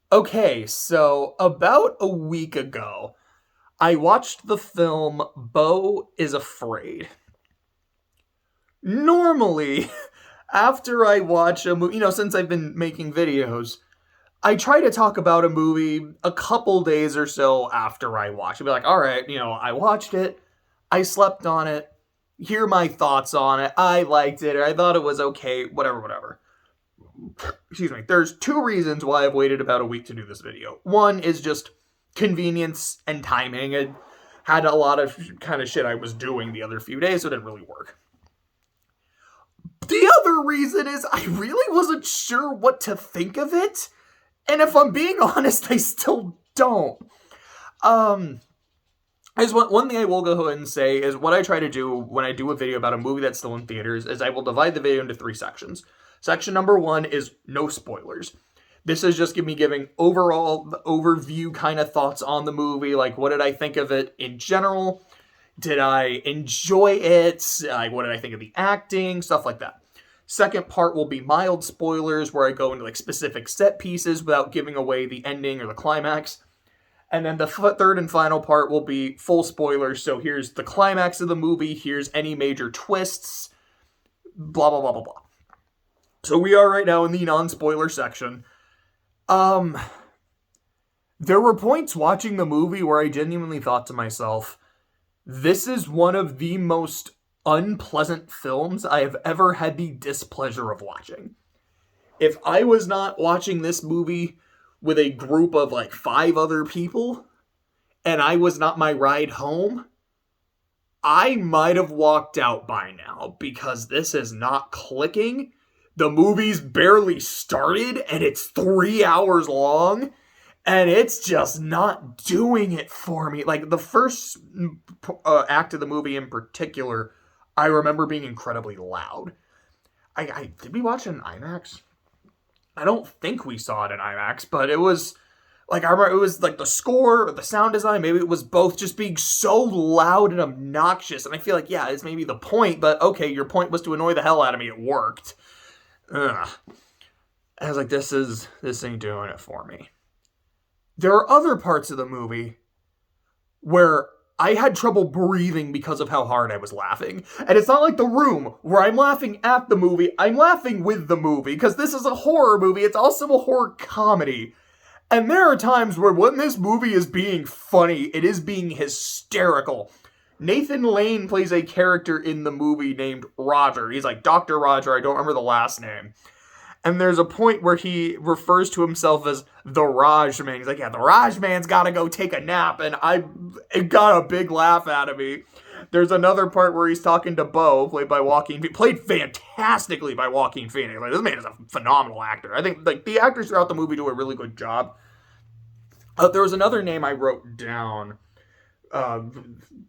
Okay, so about a week ago, I watched the film Beau is Afraid. Normally, after I watch a movie, since I've been making videos, I try to talk about a movie a couple days or so after I watch it. Be like, all right, I watched it, I slept on it, here are my thoughts on it, I liked it, or I thought it was okay, whatever, whatever. Excuse me. There's two reasons why I've waited about a week to do this video. One is just convenience and timing. I had a lot of kind of shit I was doing the other few days, so it didn't really work. The other reason is I really wasn't sure what to think of it. And if I'm being honest, I still don't. Um, one thing I will go ahead and say is what I try to do when I do a video about a movie that's still in theaters is I will divide the video into three sections. Section number one is no spoilers. This is just me giving overall overview kind of thoughts on the movie. Like, what did I think of it in general? Did I enjoy it? Like, what did I think of the acting? Stuff like that. Second part will be mild spoilers where I go into like specific set pieces without giving away the ending or the climax. And then the third and final part will be full spoilers. So here's the climax of the movie. Here's any major twists. Blah, blah, blah, blah, blah. So we are right now in the non-spoiler section. There were points watching the movie where I genuinely thought to myself, this is one of the most unpleasant films I have ever had the displeasure of watching. If I was not watching this movie with a group of like 5 other people, and I was not my ride home, I might have walked out by now because this is not clicking. The movie's barely started and it's 3 hours long and it's just not doing it for me. Like the first act of the movie in particular, I remember being incredibly loud. I did we watch it in IMAX? I don't think we saw it in IMAX, but it was like I remember it was like the score or the sound design. Maybe it was both, just being so loud and obnoxious. And I feel like it's maybe the point, but okay, your point was to annoy the hell out of me. It worked. Ugh. I was like, this ain't doing it for me. There are other parts of the movie where I had trouble breathing because of how hard I was laughing. And it's not like The Room, where I'm laughing at the movie, I'm laughing with the movie, because this is a horror movie, it's also a horror comedy. And there are times where when this movie is being funny, it is being hysterical. Nathan Lane plays a character in the movie named Roger. He's like Dr. Roger, I don't remember the last name. And there's a point where he refers to himself as the Rog-man. He's like, yeah, the Rog-man's gotta go take a nap. And it got a big laugh out of me. There's another part where he's talking to Beau, played fantastically by Joaquin Phoenix. Like, this man is a phenomenal actor. I think like the actors throughout the movie do a really good job. There was another name I wrote down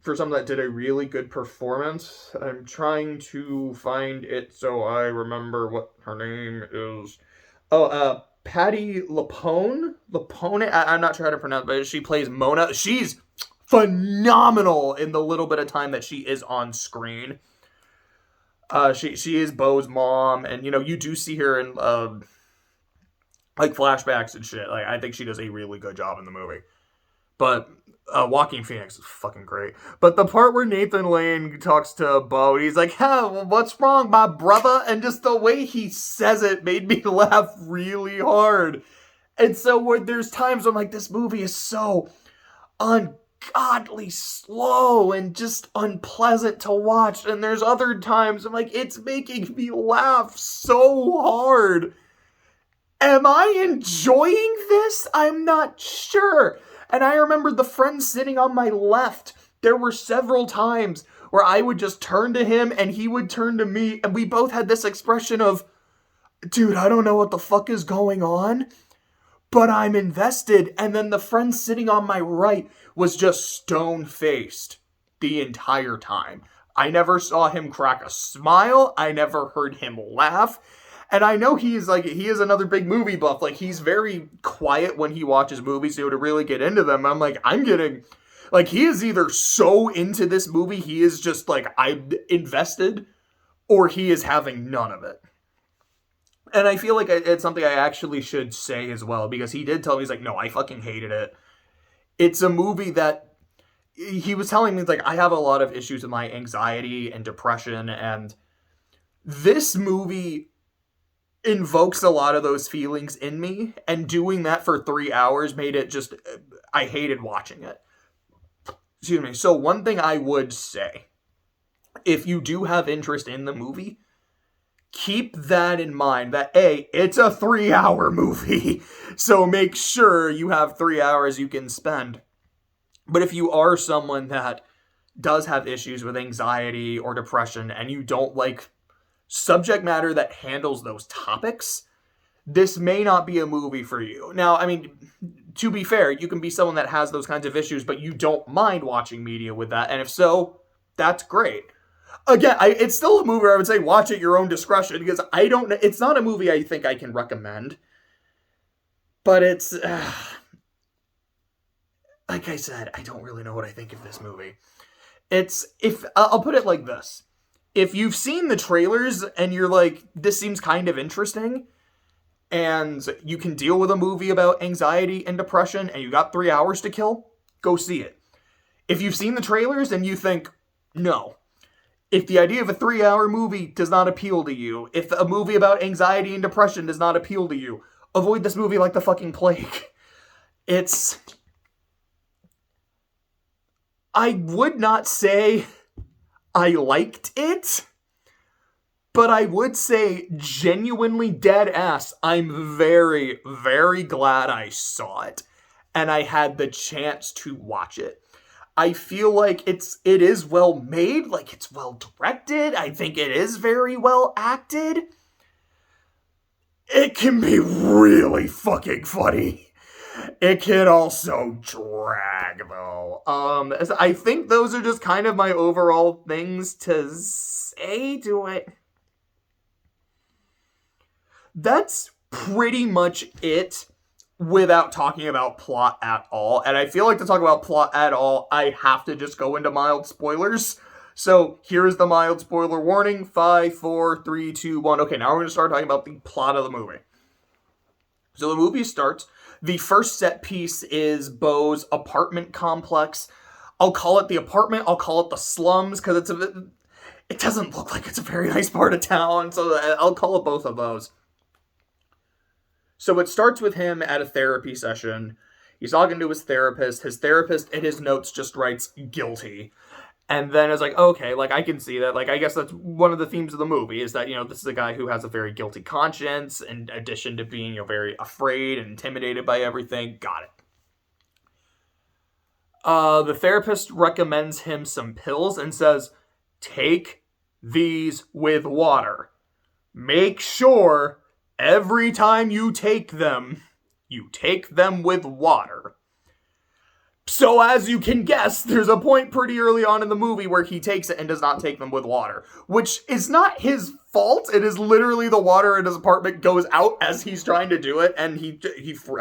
for someone that did a really good performance. I'm trying to find it so I remember what her name is. Patty Lapone. I'm not sure how to pronounce it, but she plays Mona. She's phenomenal in the little bit of time that she is on screen. She is Beau's mom, and you do see her in like flashbacks and shit. Like I think she does a really good job in the movie. But Joaquin Phoenix is fucking great. But the part where Nathan Lane talks to Beau, he's like, what's wrong, my brother? And just the way he says it made me laugh really hard. And so there's times I'm like, this movie is so ungodly slow and just unpleasant to watch. And there's other times I'm like, it's making me laugh so hard. Am I enjoying this? I'm not sure. And I remember the friend sitting on my left. There were several times where I would just turn to him and he would turn to me. And we both had this expression of, dude, I don't know what the fuck is going on, but I'm invested. And then the friend sitting on my right was just stone-faced the entire time. I never saw him crack a smile. I never heard him laugh. And I know he is another big movie buff. Like, he's very quiet when he watches movies, to really get into them. I'm like, he is either so into this movie, he is just like, I'm invested, or he is having none of it. And I feel like it's something I actually should say as well, because he did tell me, he's like, no, I fucking hated it. It's a movie that he was telling me, like, I have a lot of issues with my anxiety and depression, and this movie invokes a lot of those feelings in me, and doing that for 3 hours made it just, I hated watching it. Excuse me. So one thing I would say, if you do have interest in the movie, keep that in mind, that A, it's a 3 hour movie, so make sure you have 3 hours you can spend. But if you are someone that does have issues with anxiety or depression, and you don't like subject matter that handles those topics, this may not be a movie for you. Now, I mean, to be fair, you can be someone that has those kinds of issues, but you don't mind watching media with that, and if so, that's great. Again, it's still a movie where I would say watch at your own discretion, because it's not a movie I think I can recommend. But it's, like I said, I don't really know what I think of this movie. I'll put it like this. If you've seen the trailers and you're like, this seems kind of interesting, and you can deal with a movie about anxiety and depression, and you got 3 hours to kill, go see it. If you've seen the trailers and you think, no, if the idea of a 3 hour movie does not appeal to you, if a movie about anxiety and depression does not appeal to you, avoid this movie like the fucking plague. I would not say I liked it, but I would say genuinely dead ass, I'm very, very glad I saw it, and I had the chance to watch it. I feel like it is well made, like it's well directed. I think it is very well acted. It can be really fucking funny. It can also drag, though. I think those are just kind of my overall things to say to it. That's pretty much it, without talking about plot at all. And I feel like to talk about plot at all, I have to just go into mild spoilers. So here's the mild spoiler warning. 5, 4, 3, 2, 1. Okay, now we're going to start talking about the plot of the movie. So the movie starts. The first set piece is Beau's apartment complex. I'll call it the apartment. I'll call it the slums, because it doesn't look like it's a very nice part of town. So I'll call it both of those. So it starts with him at a therapy session. He's talking to his therapist. His therapist in his notes just writes guilty. And then it's like, okay, like I can see that. Like, I guess that's one of the themes of the movie, is that, this is a guy who has a very guilty conscience, in addition to being, very afraid and intimidated by everything. Got it. The therapist recommends him some pills and says, take these with water. Make sure every time you take them with water. So as you can guess, there's a point pretty early on in the movie where he takes it and does not take them with water, which is not his fault. It is literally the water in his apartment goes out as he's trying to do it, and he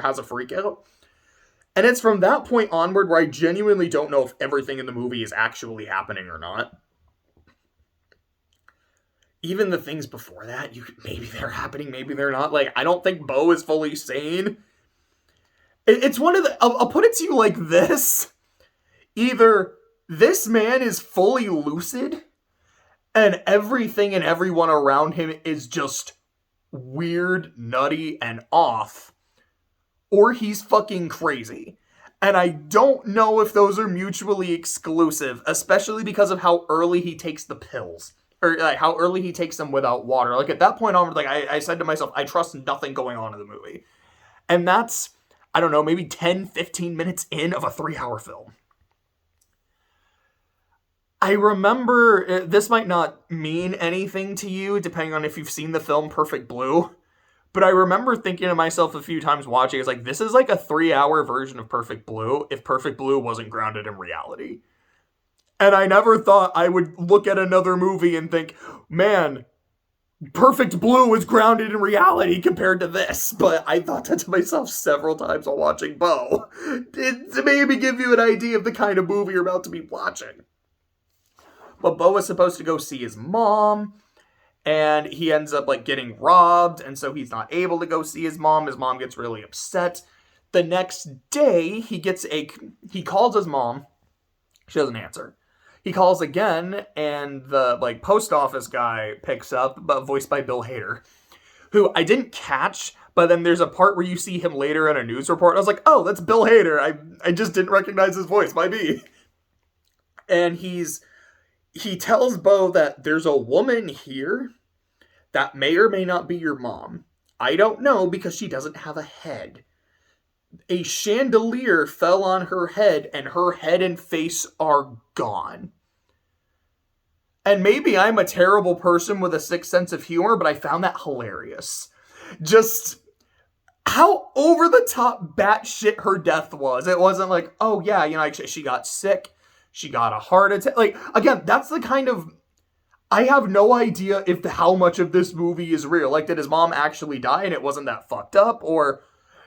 has a freak out. And it's from that point onward where I genuinely don't know if everything in the movie is actually happening or not. Even the things before that, maybe they're happening, maybe they're not. Like, I don't think Beau is fully sane. It's one of the... I'll put it to you like this. Either this man is fully lucid, and everything and everyone around him is just weird, nutty, and off, or he's fucking crazy. And I don't know if those are mutually exclusive, especially because of how early he takes the pills. Or like how early he takes them without water. Like at that point onward, like I said to myself, I trust nothing going on in the movie. And that's, I don't know, maybe 10, 15 minutes in of a 3-hour film. I remember, this might not mean anything to you, depending on if you've seen the film Perfect Blue, but I remember thinking to myself a few times watching, it's like, this is like a 3-hour version of Perfect Blue, if Perfect Blue wasn't grounded in reality. And I never thought I would look at another movie and think, man, Perfect Blue is grounded in reality compared to this. But I thought that to myself several times while watching Beau. To maybe give you an idea of the kind of movie you're about to be watching. But Beau was supposed to go see his mom, and he ends up like getting robbed, and so he's not able to go see his mom. His mom gets really upset. The next day, he calls his mom. She doesn't answer. He calls again, and the like post office guy picks up, but voiced by Bill Hader, who I didn't catch. But then there's a part where you see him later in a news report. I was like, oh, that's Bill Hader. I just didn't recognize his voice. Might be. And he tells Beau that there's a woman here that may or may not be your mom. I don't know because she doesn't have a head. A chandelier fell on her head, and her head and face are gone. And maybe I'm a terrible person with a sick sense of humor, but I found that hilarious. Just how over the top batshit her death was. It wasn't like, oh yeah, like she got sick, she got a heart attack. Like, again, that's the kind of... I have no idea if how much of this movie is real. Like, did his mom actually die and it wasn't that fucked up? Or,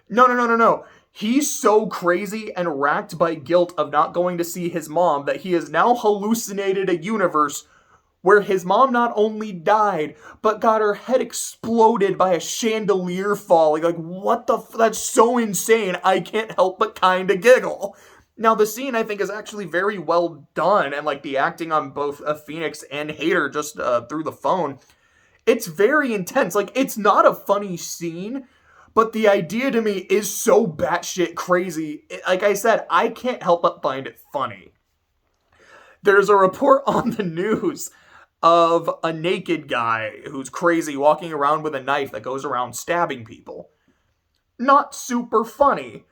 no. He's so crazy and racked by guilt of not going to see his mom that he has now hallucinated a universe where his mom not only died, but got her head exploded by a chandelier falling. Like, what the that's so insane, I can't help but kind of giggle. Now, the scene, I think, is actually very well done, and, like, the acting on both Phoenix and Hader just through the phone, it's very intense. Like, it's not a funny scene, but the idea to me is so batshit crazy. Like I said, I can't help but find it funny. There's a report on the news of a naked guy who's crazy walking around with a knife that goes around stabbing people. Not super funny,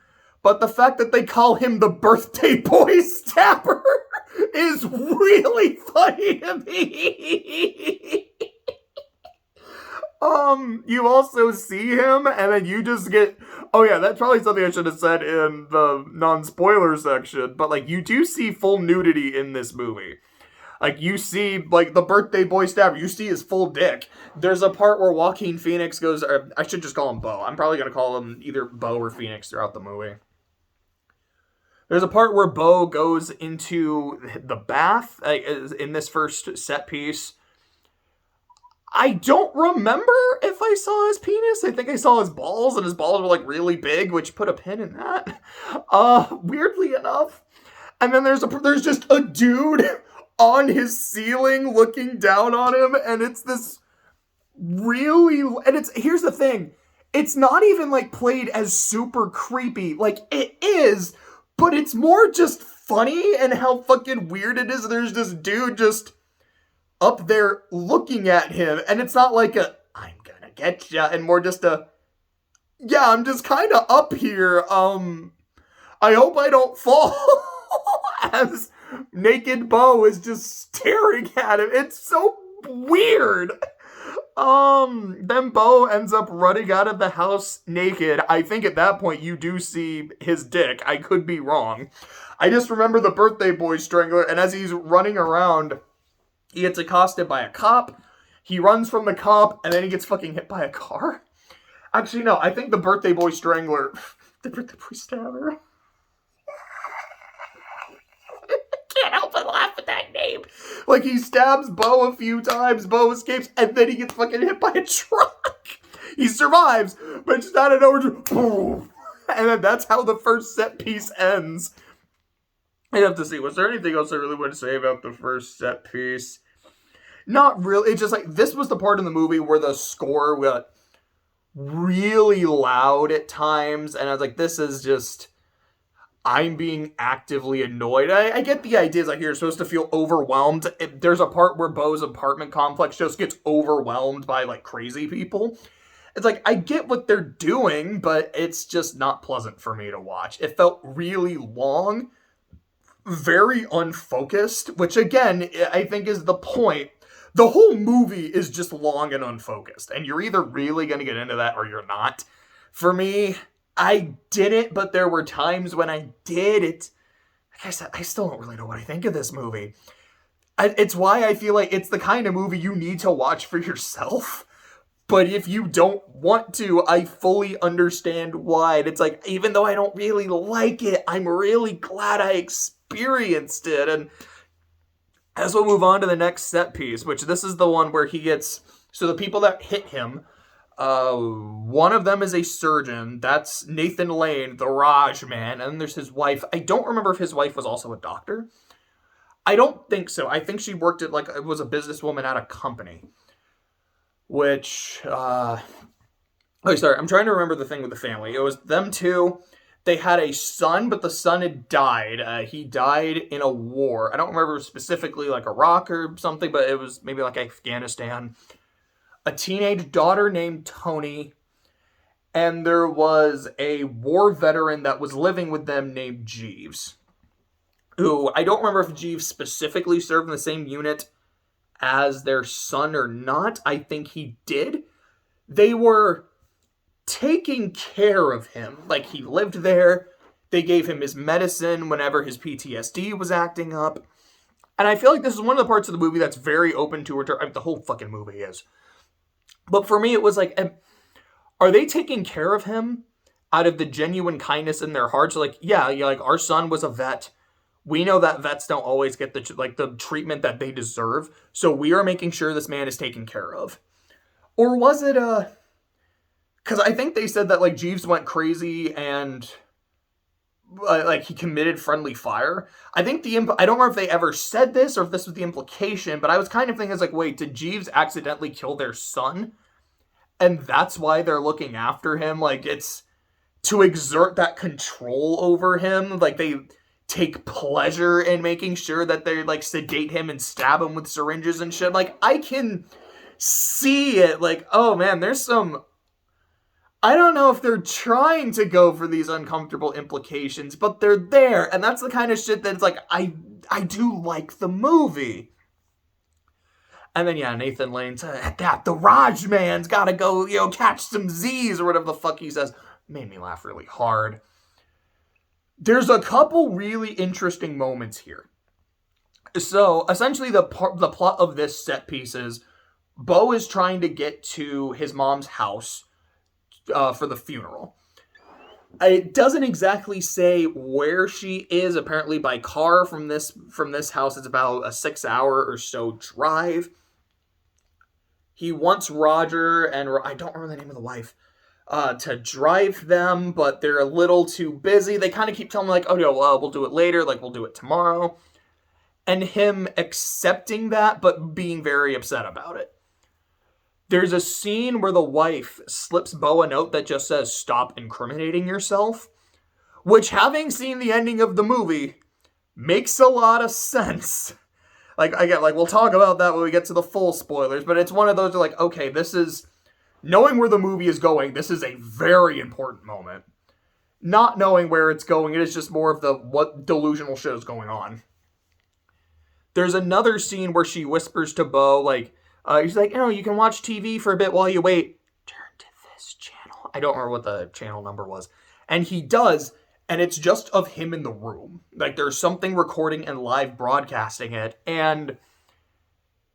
but the fact that they call him the birthday boy stabber is really funny to me. You also see him, and then you just get... Oh yeah, that's probably something I should have said in the non-spoiler section, but, like, you do see full nudity in this movie. Like, you see, like, the birthday boy stabber, you see his full dick. There's a part where Joaquin Phoenix goes... Or I should just call him Beau. I'm probably going to call him either Beau or Phoenix throughout the movie. There's a part where Beau goes into the bath in this first set piece. I don't remember if I saw his penis. I think I saw his balls, and his balls were, like, really big, which put a pin in that. Weirdly enough. And then there's just a dude on his ceiling looking down on him, and it's this really... And here's the thing. It's not even, like, played as super creepy. Like, it is, but it's more just funny and how fucking weird it is. There's this dude just up there looking at him, and it's not like a, I'm gonna get ya, and more just a, yeah, I'm just kind of up here, I hope I don't fall, as naked Beau is just staring at him. It's so weird. Then Beau ends up running out of the house naked. I think at that point you do see his dick. I could be wrong. I just remember the birthday boy strangler, and as he's running around, he gets accosted by a cop. He runs from the cop, and then he gets fucking hit by a car. Actually, no, I think the birthday boy strangler... The birthday boy stabber... Can't help but laugh at that name. Like, he stabs Beau a few times, Beau escapes, and then he gets fucking hit by a truck. He survives, but it's not an boom. And then that's how the first set piece ends. I have to see, was there anything else I really want to say about the first set piece? Not really. It's just like, this was the part in the movie where the score got really loud at times, and I was like, this is just... I'm being actively annoyed. I get the idea, like, you're supposed to feel overwhelmed. There's a part where Beau's apartment complex just gets overwhelmed by, like, crazy people. It's like, I get what they're doing, but it's just not pleasant for me to watch. It felt really long, very unfocused, which, again, I think is the point. The whole movie is just long and unfocused, and you're either really going to get into that or you're not. For me... I didn't, but there were times when I did. Like I said, I still don't really know what I think of this movie. It's why I feel like it's the kind of movie you need to watch for yourself. But if you don't want to, I fully understand why. And it's like, even though I don't really like it, I'm really glad I experienced it. And as we'll move on to the next set piece, which this is the one where he gets So the people that hit him, one of them is a surgeon. That's Nathan Lane, the Rog-man. And then there's his wife. I don't remember if his wife was also a doctor. I don't think so. I think she worked at, like, was a businesswoman at a company. Which, oh, sorry, I'm trying to remember the thing with the family. It was them two. They had a son, but the son had died. He died in a war. I don't remember specifically, like, Iraq or something, but it was maybe like Afghanistan. A teenage daughter named Tony. And there was a war veteran that was living with them named Jeeves. Who, I don't remember if Jeeves specifically served in the same unit as their son or not. I think he did. They were taking care of him. Like, he lived there. They gave him his medicine whenever his PTSD was acting up. And I feel like this is one of the parts of the movie that's very open to return. I mean, the whole fucking movie is. But for me, it was like, are they taking care of him out of the genuine kindness in their hearts? Like, yeah, like, our son was a vet. We know that vets don't always get the treatment that they deserve. So we are making sure this man is taken care of. Or was it because I think they said that, like, Jeeves went crazy and like, he committed friendly fire. I think I don't remember if they ever said this or if this was the implication, but I was kind of thinking, like, wait, did Jeeves accidentally kill their son? And that's why they're looking after him? Like, it's to exert that control over him. Like, they take pleasure in making sure that they, like, sedate him and stab him with syringes and shit. Like, I can see it. Like, oh man, there's some, I don't know if they're trying to go for these uncomfortable implications, but they're there. And that's the kind of shit that's like, I do like the movie. And then, yeah, Nathan Lane's, the Rog-man's gotta go, catch some Z's or whatever the fuck he says. Made me laugh really hard. There's a couple really interesting moments here. So, essentially, the plot of this set piece is Beau is trying to get to his mom's house for the funeral. It doesn't exactly say where she is. Apparently, by car from this house, it's about a 6-hour or so drive. He wants Roger, and I don't remember the name of the wife, to drive them, but they're a little too busy. They kind of keep telling me, like, oh, no, we'll do it later, like, we'll do it tomorrow. And him accepting that, but being very upset about it. There's a scene where the wife slips Beau a note that just says, stop incriminating yourself, which, having seen the ending of the movie, makes a lot of sense. Like, we'll talk about that when we get to the full spoilers, but it's one of those, like, okay, this is, knowing where the movie is going, this is a very important moment. Not knowing where it's going, it is just more of what delusional shit is going on. There's another scene where she whispers to Beau, like, he's like, you can watch TV for a bit while you wait. Turn to this channel. I don't remember what the channel number was. And he does, and it's just of him in the room. Like, there's something recording and live broadcasting it, and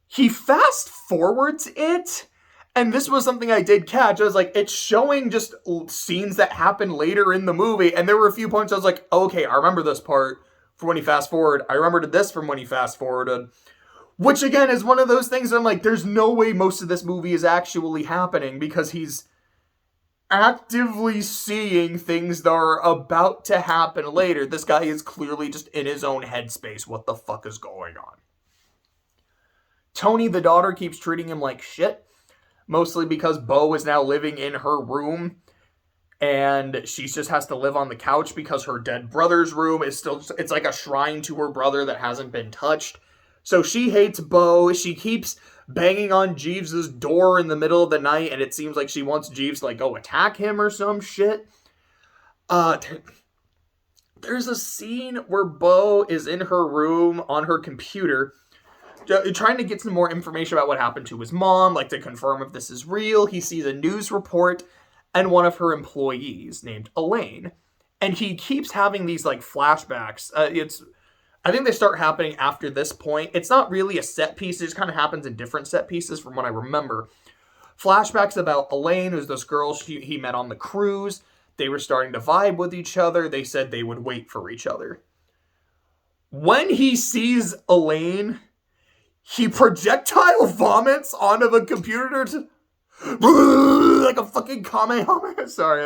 he fast forwards it. And this was something I did catch. I was like, it's showing just scenes that happen later in the movie. And there were a few points I was like, okay, I remember this part from when he fast forwarded. I remembered this from when he fast forwarded. Which, again, is one of those things that I'm like, there's no way most of this movie is actually happening, because he's actively seeing things that are about to happen later. This guy is clearly just in his own headspace. What the fuck is going on? Tony, the daughter, keeps treating him like shit. Mostly because Beau is now living in her room, and she just has to live on the couch because her dead brother's room is still, it's like a shrine to her brother that hasn't been touched. So she hates Beau. She keeps banging on Jeeves' door in the middle of the night, and it seems like she wants Jeeves to, like, go attack him or some shit. There's a scene where Beau is in her room on her computer, trying to get some more information about what happened to his mom, like, to confirm if this is real. He sees a news report and one of her employees named Elaine. And he keeps having these, like, flashbacks. I think they start happening after this point. It's not really a set piece. It just kind of happens in different set pieces from what I remember. Flashbacks about Elaine, who's this girl he met on the cruise. They were starting to vibe with each other. They said they would wait for each other. When he sees Elaine, he projectile vomits onto the computer to like a fucking Kamehameha. Sorry,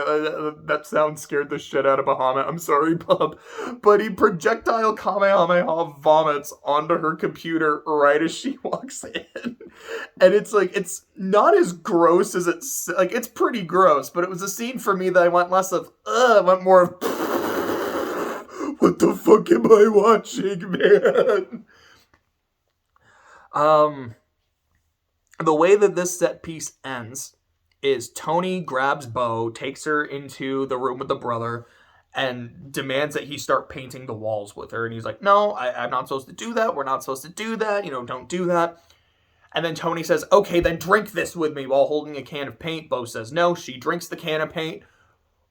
that sound scared the shit out of Bahamut. I'm sorry, bub. But he projectile Kamehameha vomits onto her computer right as she walks in. And it's like, it's not as gross as it's, like, it's pretty gross, but it was a scene for me that I went less of, I went more of, what the fuck am I watching, man? The way that this set piece ends is Tony grabs Beau, takes her into the room with the brother, and demands that he start painting the walls with her. And he's like, no, I'm not supposed to do that. We're not supposed to do that. You know, don't do that. And then Tony says, okay, then drink this with me while holding a can of paint. Beau says no. She drinks the can of paint.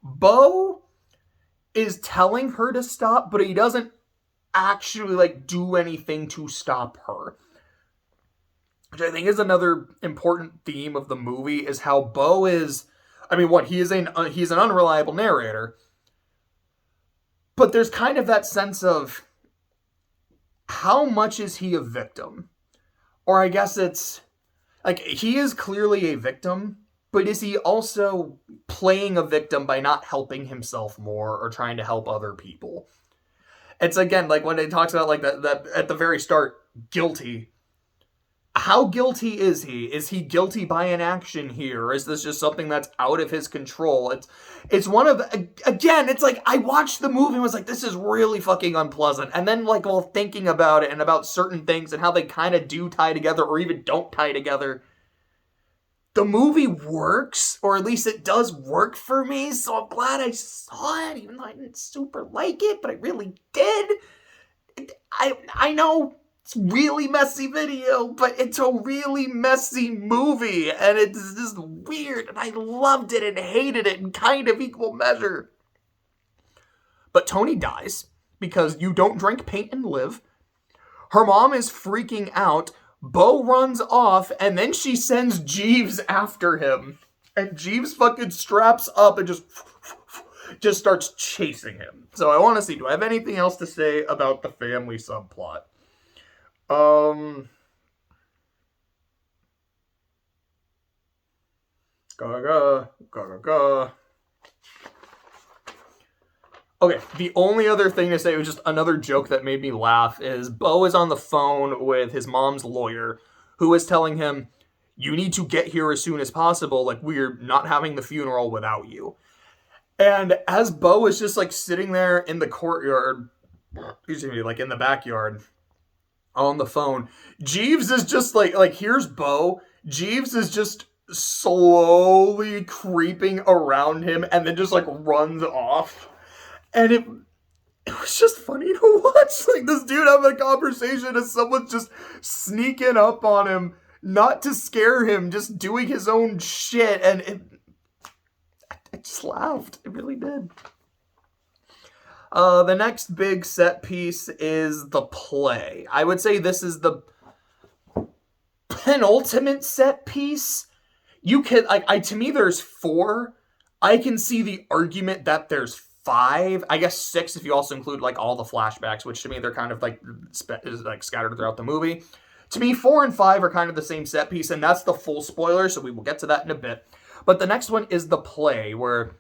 Beau is telling her to stop, but he doesn't actually, like, do anything to stop her. Which I think is another important theme of the movie, is how Beau is, I mean, he's an unreliable narrator, but there's kind of that sense of, how much is he a victim? Or I guess it's, like, he is clearly a victim, but is he also playing a victim by not helping himself more or trying to help other people? It's, again, like, when it talks about, like, that at the very start, guilty. How guilty is he? Is he guilty by inaction here? Or is this just something that's out of his control? It's one of, again, it's like, I watched the movie and was like, this is really fucking unpleasant. And then, like, while thinking about it and about certain things and how they kind of do tie together or even don't tie together, the movie works, or at least it does work for me, so I'm glad I saw it, even though I didn't super like it, but I really did. I know it's really messy video, but it's a really messy movie, and it's just weird, and I loved it and hated it in kind of equal measure. But Tony dies, because you don't drink paint and live. Her mom is freaking out. Beau runs off, and then she sends Jeeves after him. And Jeeves fucking straps up and just starts chasing him. So I want to see, do I have anything else to say about the family subplot? Okay, the only other thing to say was just another joke that made me laugh is Beau is on the phone with his mom's lawyer, who is telling him, you need to get here as soon as possible, like, we're not having the funeral without you. And as Beau is just, like, sitting there in the courtyard, excuse me, like, in the backyard, on the phone, Jeeves is just like here's Beau. Jeeves is just slowly creeping around him and then just, like, runs off. And it was just funny to watch, like, this dude having a conversation as someone's just sneaking up on him, not to scare him, just doing his own shit. And I just laughed. It really did. The next big set piece is the play. I would say this is the penultimate set piece. You can, like, to me, there's 4. I can see the argument that there's 5. I guess 6 if you also include, like, all the flashbacks, which to me, they're kind of, like, scattered throughout the movie. To me, 4 and 5 are kind of the same set piece, and that's the full spoiler, so we will get to that in a bit. But the next one is the play, where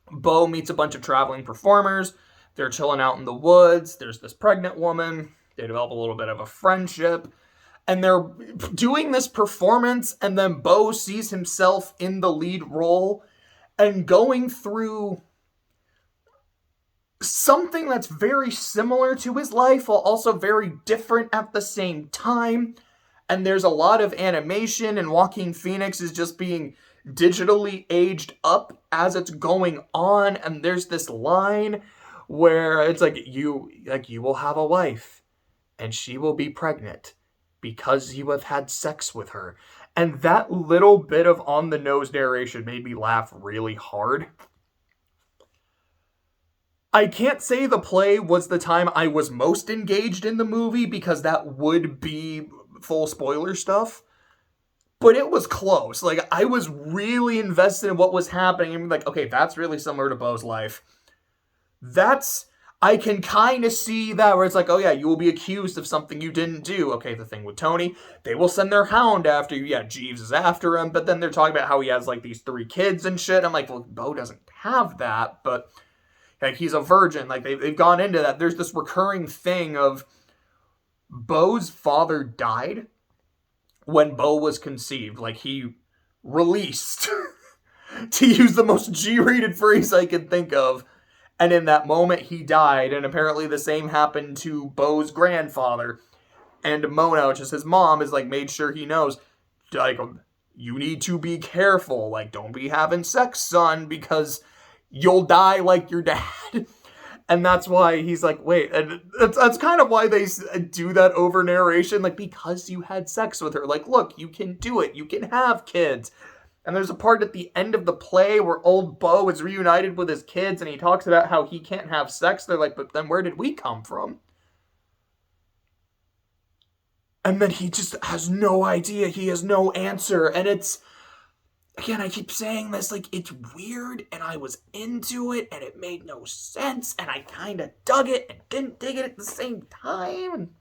Beau meets a bunch of traveling performers. They're chilling out in the woods. There's this pregnant woman. They develop a little bit of a friendship. And they're doing this performance, and then Beau sees himself in the lead role and going through something that's very similar to his life, while also very different at the same time. And there's a lot of animation, and Joaquin Phoenix is just being digitally aged up as it's going on. And there's this line where it's like, you will have a wife, and she will be pregnant because you have had sex with her. And that little bit of on-the-nose narration made me laugh really hard. I can't say the play was the time I was most engaged in the movie, because that would be full spoiler stuff. But it was close. Like, I was really invested in what was happening. I'm like, okay, that's really similar to Beau's life. I can kind of see that where it's like, oh yeah, you will be accused of something you didn't do. Okay, the thing with Tony, they will send their hound after you. Yeah, Jeeves is after him, but then they're talking about how he has like these 3 kids and shit. I'm like, well, Beau doesn't have that, but like he's a virgin. Like they've gone into that. There's this recurring thing of Beau's father died when Beau was conceived. Like he released, to use the most G-rated phrase I can think of. And in that moment, he died. And apparently the same happened to Beau's grandfather. And Mona, which is his mom, is like, made sure he knows, like, you need to be careful. Like, don't be having sex, son, because you'll die like your dad. And that's why he's like, wait. And that's kind of why they do that over narration. Like, because you had sex with her. Like, look, you can do it. You can have kids. And there's a part at the end of the play where old Beau is reunited with his kids and he talks about how he can't have sex. They're like, but then where did we come from? And then he just has no idea. He has no answer. And it's, again, I keep saying this, like, it's weird and I was into it and it made no sense and I kind of dug it and didn't dig it at the same time.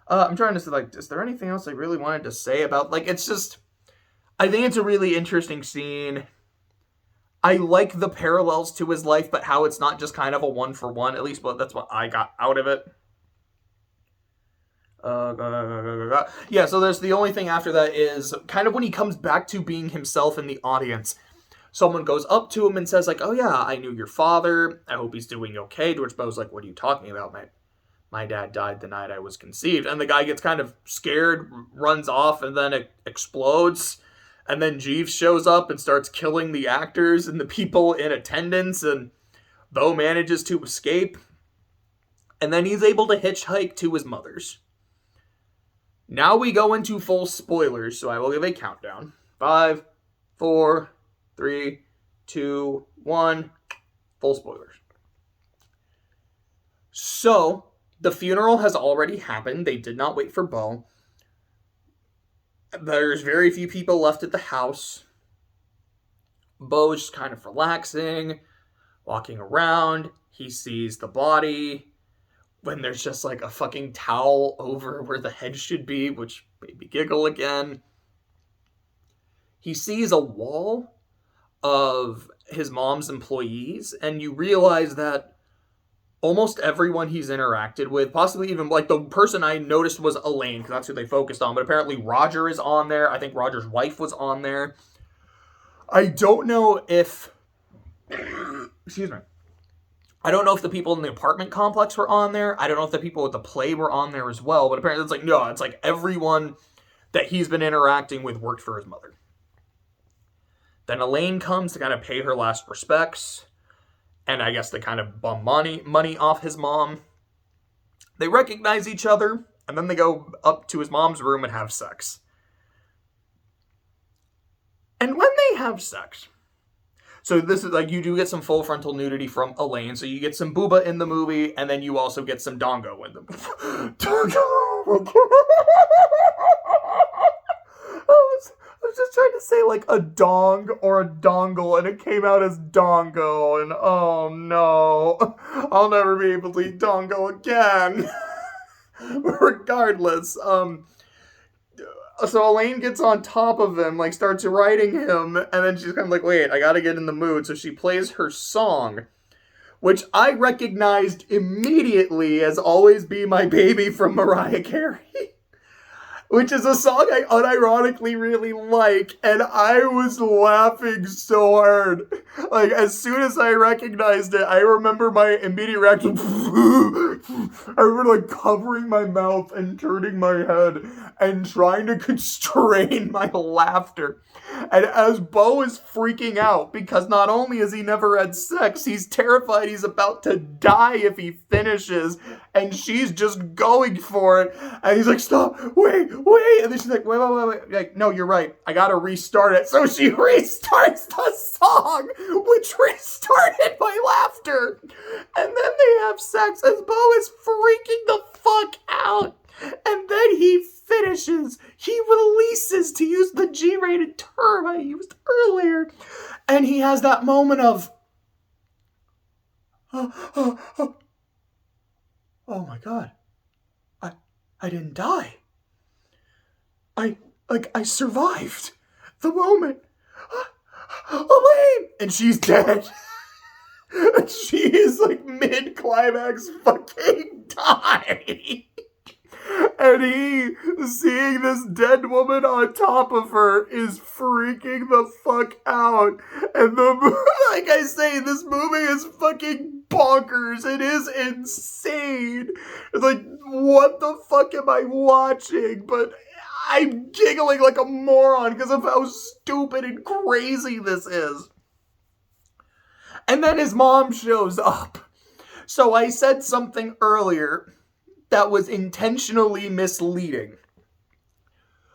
I'm trying to say, like, is there anything else I really wanted to say about, like, it's just... I think it's a really interesting scene. I like the parallels to his life, but how it's not just kind of a one-for-one. At least that's what I got out of it. Yeah, so there's the only thing after that is kind of when he comes back to being himself in the audience. Someone goes up to him and says, like, oh yeah, I knew your father. I hope he's doing okay. To which Beau's like, what are you talking about? My dad died the night I was conceived. And the guy gets kind of scared, runs off, and then it explodes. And then Jeeves shows up and starts killing the actors and the people in attendance, and Beau manages to escape. And then he's able to hitchhike to his mother's. Now we go into full spoilers, so I will give a countdown. 5, 4, 3, 2, 1. Full spoilers. So, the funeral has already happened. They did not wait for Beau. There's very few people left at the house. Beau's just kind of relaxing, walking around. He sees the body when there's just like a fucking towel over where the head should be, which made me giggle again. He sees a wall of his mom's employees, and you realize that almost everyone he's interacted with, possibly even, like, the person I noticed was Elaine, because that's who they focused on, but apparently Roger is on there. I think Roger's wife was on there. I don't know if... Excuse me. I don't know if the people in the apartment complex were on there. I don't know if the people at the play were on there as well, but apparently it's like, no, it's like everyone that he's been interacting with worked for his mother. Then Elaine comes to kind of pay her last respects. And I guess they kind of bum money off his mom. They recognize each other, and then they go up to his mom's room and have sex. And when they have sex, so this is like, you do get some full frontal nudity from Elaine, so you get some booba in the movie, and then you also get some dongo in the movie. Dongo! I was just trying to say like a dong or a dongle, and it came out as dongo, and oh no, I'll never be able to eat dongo again. Regardless, so Elaine gets on top of him, like starts writing him, and then she's kind of like, wait, I gotta get in the mood, so she plays her song, which I recognized immediately as Always Be My Baby from Mariah Carey. Which is a song I unironically really like, and I was laughing so hard. Like, as soon as I recognized it, I remember my immediate reaction. I remember, like, covering my mouth and turning my head and trying to constrain my laughter. And as Beau is freaking out, because not only has he never had sex, he's terrified he's about to die if he finishes, and she's just going for it, and he's like, stop, wait, and then she's like, wait, like, no, you're right, I gotta restart it, so she restarts the song, which restarted my laughter, and then they have sex as Beau is freaking the fuck out, and then he finishes, he releases, to use the G-rated term I used earlier, and he has that moment of, oh my God. I didn't die. I survived the moment. Elaine! And she's dead. She is like mid-climax fucking dying. And he, seeing this dead woman on top of her, is freaking the fuck out. And like I say, this movie is fucking bonkers. It is insane. It's like, what the fuck am I watching? But I'm giggling like a moron because of how stupid and crazy this is. And then his mom shows up. So I said something earlier that was intentionally misleading,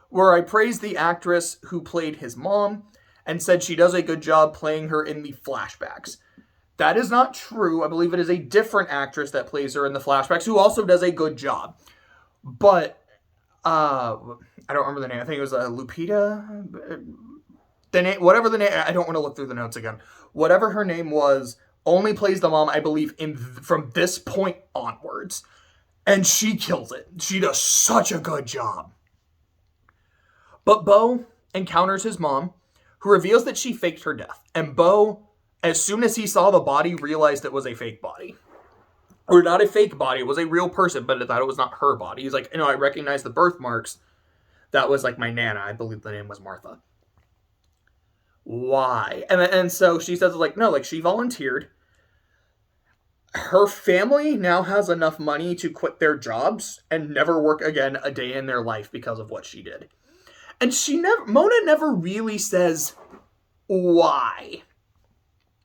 where I praised the actress who played his mom and said she does a good job playing her in the flashbacks. That is not true. I believe it is a different actress that plays her in the flashbacks who also does a good job. But, I don't remember the name. I think it was Lupita? The name, whatever the name, I don't want to look through the notes again. Whatever her name was, only plays the mom, I believe, from this point onwards. And she kills it. She does such a good job. But Beau encounters his mom, who reveals that she faked her death. And Beau, as soon as he saw the body, realized it was a fake body. Or not a fake body, it was a real person, but I thought it was not her body. He's like, I recognize the birthmarks. That was like my Nana. I believe the name was Martha. Why? And so she says, like, no, like, she volunteered. Her family now has enough money to quit their jobs and never work again a day in their life because of what she did. And Mona never really says why.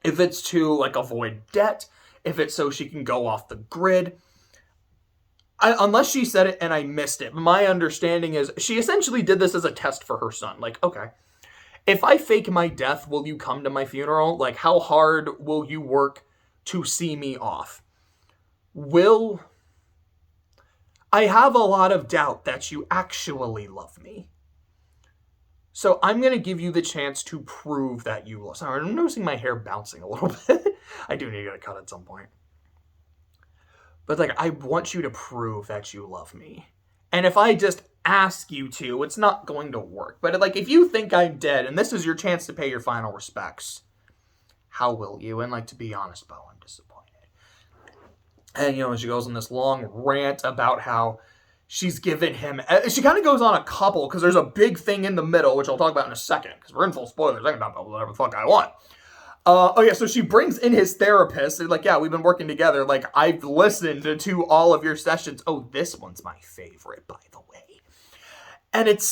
If it's to, like, avoid debt, if it's so she can go off the grid. Unless she said it and I missed it. My understanding is she essentially did this as a test for her son. Like, okay, if I fake my death, will you come to my funeral? Like, how hard will you work to see me off? I have a lot of doubt that you actually love me. So I'm going to give you the chance to prove that you love. Sorry, I'm noticing my hair bouncing a little bit. I do need to get a cut at some point. But, like, I want you to prove that you love me. And if I just ask you to, it's not going to work. But, like, if you think I'm dead and this is your chance to pay your final respects, how will you? And, like, to be honest, Beau, I'm disappointed. And, she goes on this long rant about how she's given him... She kind of goes on a couple, because there's a big thing in the middle, which I'll talk about in a second, because we're in full spoilers. I can talk about whatever the fuck I want. So she brings in his therapist. And like, yeah, we've been working together. Like, I've listened to all of your sessions. Oh, this one's my favorite, by the way. And it's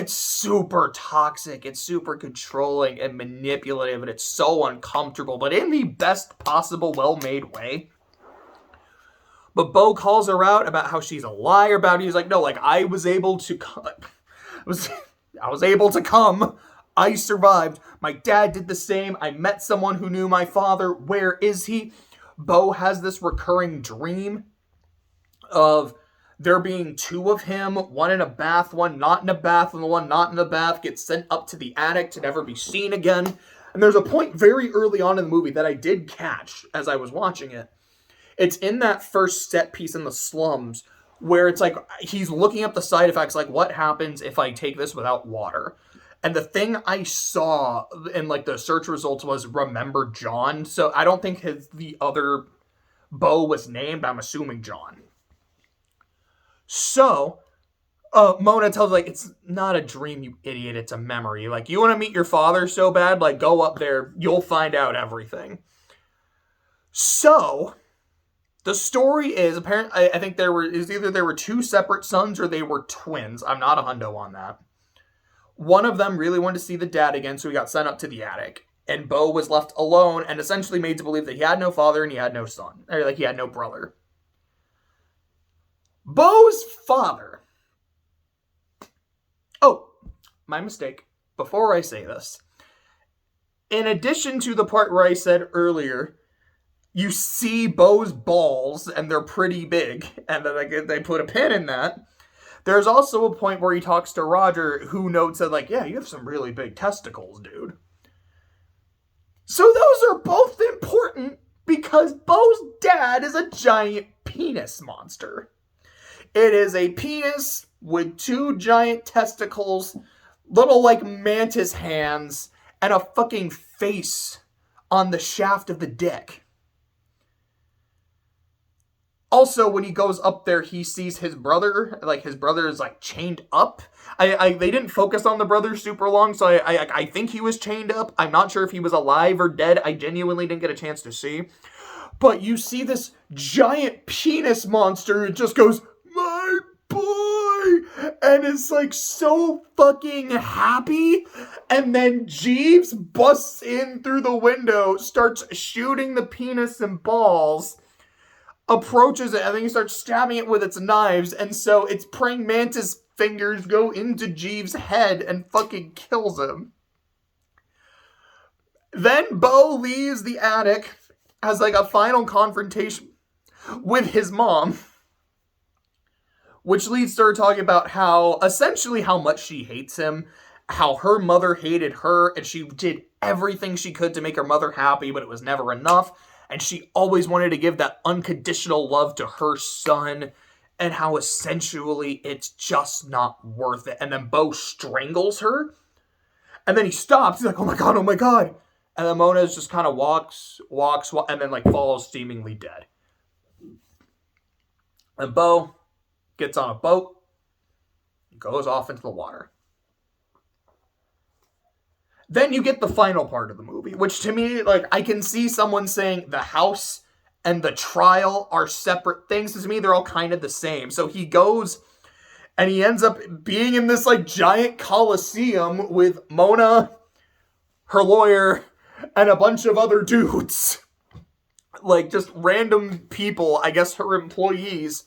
super toxic. It's super controlling and manipulative. And it's so uncomfortable, but in the best possible, well-made way. But Beau calls her out about how she's a liar about it. He's like, no, like, I was able to come. I was able to come. I survived. My dad did the same. I met someone who knew my father. Where is he? Beau has this recurring dream of there being two of him, one in a bath, one not in a bath, and the one not in the bath gets sent up to the attic to never be seen again. And there's a point very early on in the movie that I did catch as I was watching it. It's in that first set piece in the slums where it's like he's looking up the side effects, like what happens if I take this without water? And the thing I saw in like the search results was remember John. So I don't think the other Beau was named. I'm assuming John. So Mona tells like, it's not a dream, you idiot. It's a memory. Like, you want to meet your father so bad? Like, go up there. You'll find out everything. So the story is apparently, I think there were two separate sons or they were twins. I'm not a hundo on that. One of them really wanted to see the dad again, so he got sent up to the attic. And Beau was left alone and essentially made to believe that he had no father and he had no son. Or like he had no brother. Beau's father. Oh, my mistake. Before I say this. In addition to the part where I said earlier, you see Beau's balls and they're pretty big. And then they put a pin in that. There's also a point where he talks to Roger, who notes that, like, yeah, you have some really big testicles, dude. So those are both important because because Beau's dad is a giant penis monster. It is a penis with 2 giant testicles, little like mantis hands, and a fucking face on the shaft of the dick. Also, when he goes up there, he sees his brother. Like, his brother is, like, chained up. They didn't focus on the brother super long, so I think he was chained up. I'm not sure if he was alive or dead. I genuinely didn't get a chance to see. But you see this giant penis monster. It just goes, my boy! And it's, like, so fucking happy. And then Jeeves busts in through the window, starts shooting the penis and balls, approaches it, and then he starts stabbing it with its knives, and so its praying mantis fingers go into Jeeves' head and fucking kills him. Then Beau leaves the attic, has like a final confrontation with his mom, which leads to her talking about how, essentially how much she hates him, how her mother hated her, and she did everything she could to make her mother happy, but it was never enough. And she always wanted to give that unconditional love to her son, and how essentially it's just not worth it. And then Beau strangles her, and then he stops. He's like, oh my god, oh my god. And then Mona just kind of walks, and then like falls seemingly dead. And Beau gets on a boat, goes off into the water. Then you get the final part of the movie, which to me, like, I can see someone saying the house and the trial are separate things. To me, they're all kind of the same. So he goes and he ends up being in this, like, giant coliseum with Mona, her lawyer, and a bunch of other dudes. Like, just random people, I guess her employees.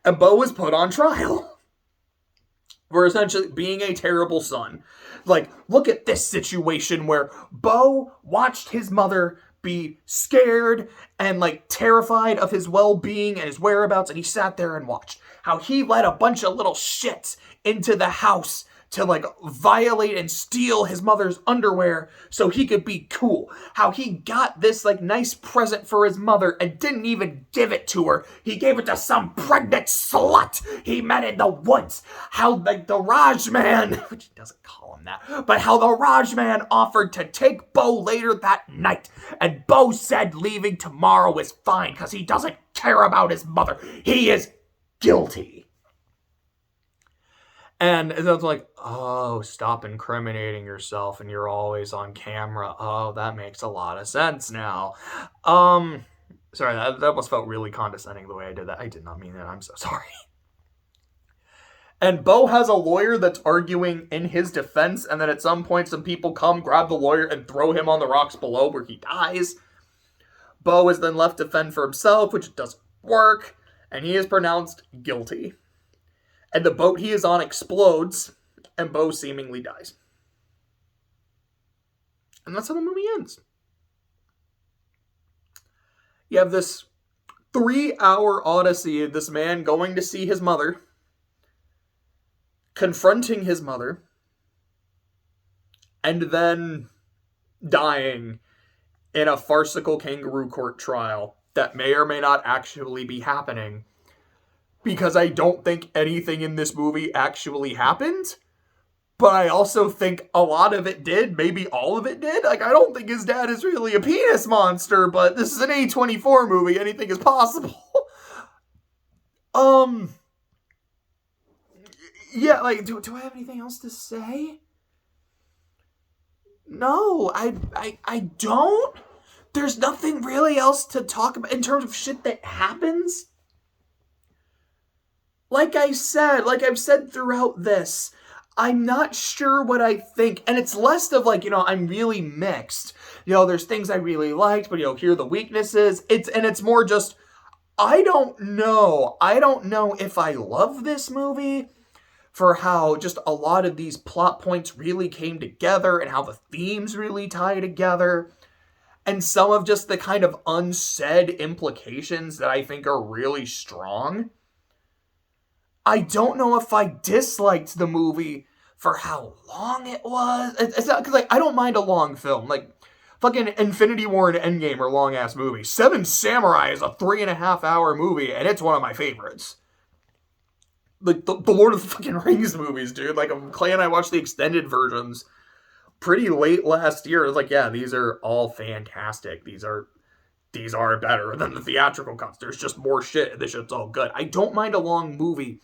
And Beau was put on trial for essentially being a terrible son. Like, look at this situation where Beau watched his mother be scared and, like, terrified of his well-being and his whereabouts, and he sat there and watched how he let a bunch of little shits into the house to, like, violate and steal his mother's underwear so he could be cool. How he got this, like, nice present for his mother and didn't even give it to her. He gave it to some pregnant slut he met in the woods. How, like, the Rog-man, which he doesn't call him that, but how the Rog-man offered to take Beau later that night. And Beau said leaving tomorrow is fine because he doesn't care about his mother. He is guilty. And it's like, oh, stop incriminating yourself and you're always on camera. Oh, that makes a lot of sense now. Sorry, that almost felt really condescending the way I did that. I did not mean that. I'm so sorry. And Beau has a lawyer that's arguing in his defense, and then at some point some people come, grab the lawyer, and throw him on the rocks below where he dies. Beau is then left to fend for himself, which doesn't work, and he is pronounced guilty. And the boat he is on explodes, and Beau seemingly dies. And that's how the movie ends. You have this 3-hour odyssey of this man going to see his mother, confronting his mother, and then dying in a farcical kangaroo court trial that may or may not actually be happening. Because I don't think anything in this movie actually happened. But I also think a lot of it did. Maybe all of it did. Like, I don't think his dad is really a penis monster. But this is an A24 movie. Anything is possible. Yeah, like, do I have anything else to say? No, I don't. There's nothing really else to talk about in terms of shit that happens. Like I've said throughout this, I'm not sure what I think. And it's less of like, I'm really mixed. There's things I really liked, but here are the weaknesses. It's more just, I don't know. I don't know if I love this movie for how just a lot of these plot points really came together and how the themes really tie together. And some of just the kind of unsaid implications that I think are really strong. I don't know if I disliked the movie for how long it was. It's not because I don't mind a long film. Like, Fucking Infinity War and Endgame are long-ass movies. Seven Samurai is a 3.5-hour movie, and it's one of my favorites. Like, the Lord of the fucking Rings movies, dude. Like, Clay and I watched the extended versions pretty late last year. I was like, yeah, these are all fantastic. These are better than the theatrical cuts. There's just more shit, and this shit's all good. I don't mind a long movie,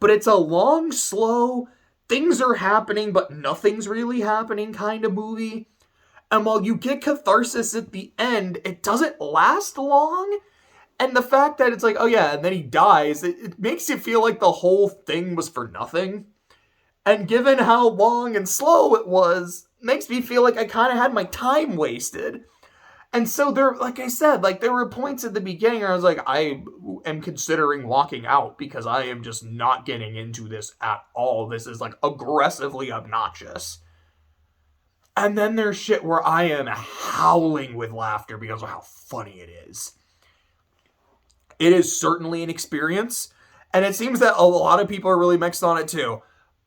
but it's a long, slow, things are happening, but nothing's really happening kind of movie. And while you get catharsis at the end, it doesn't last long. And the fact that it's like, oh yeah, and then he dies, it makes you feel like the whole thing was for nothing. And given how long and slow it was, makes me feel like I kind of had my time wasted. And so there, like I said, like there were points at the beginning where I was like, I am considering walking out because I am just not getting into this at all. This is like aggressively obnoxious. And then there's shit where I am howling with laughter because of how funny it is. It is certainly an experience, and it seems that a lot of people are really mixed on it too.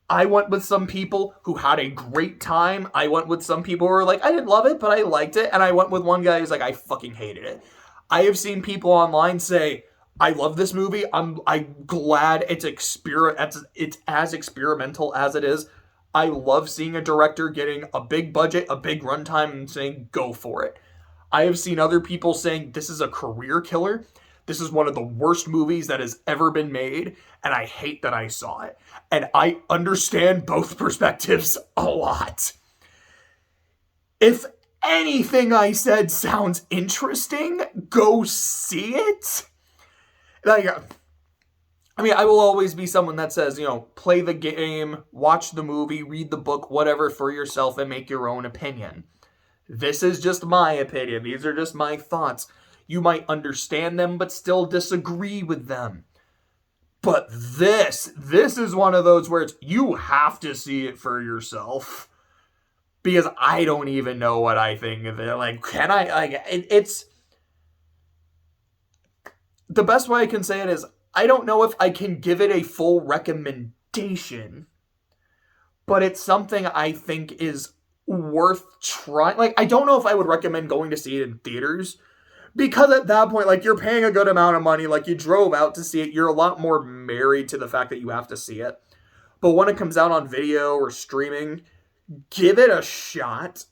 I went with some people who had a great time. I went with some people who were like, I didn't love it, but I liked it. And I went with one guy who's like, I fucking hated it. I have seen people online say, I love this movie. I'm glad it's as experimental as it is. I love seeing a director getting a big budget, a big runtime, and saying, go for it. I have seen other people saying, this is a career killer. This is one of the worst movies that has ever been made, and I hate that I saw it. And I understand both perspectives a lot. If anything I said sounds interesting, go see it. Like, I mean, I will always be someone that says, play the game, watch the movie, read the book, whatever for yourself, and make your own opinion. This is just my opinion. These are just my thoughts. You might understand them, but still disagree with them. But this is one of those where you have to see it for yourself. Because I don't even know what I think of it. Like, can I, it's, the best way I can say it is, I don't know if I can give it a full recommendation, but it's something I think is worth trying. Like, I don't know if I would recommend going to see it in theaters, because at that point, like, you're paying a good amount of money, like, you drove out to see it, you're a lot more married to the fact that you have to see it. But when it comes out on video or streaming, give it a shot.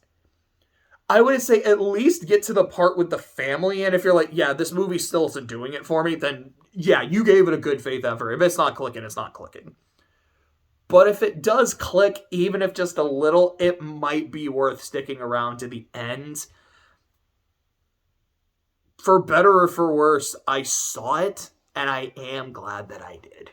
I would say at least get to the part with the family, and if you're like, yeah, this movie still isn't doing it for me, then yeah, you gave it a good faith effort. If it's not clicking, it's not clicking. But if it does click, even if just a little, it might be worth sticking around to the end. For better or for worse, I saw it, and I am glad that I did.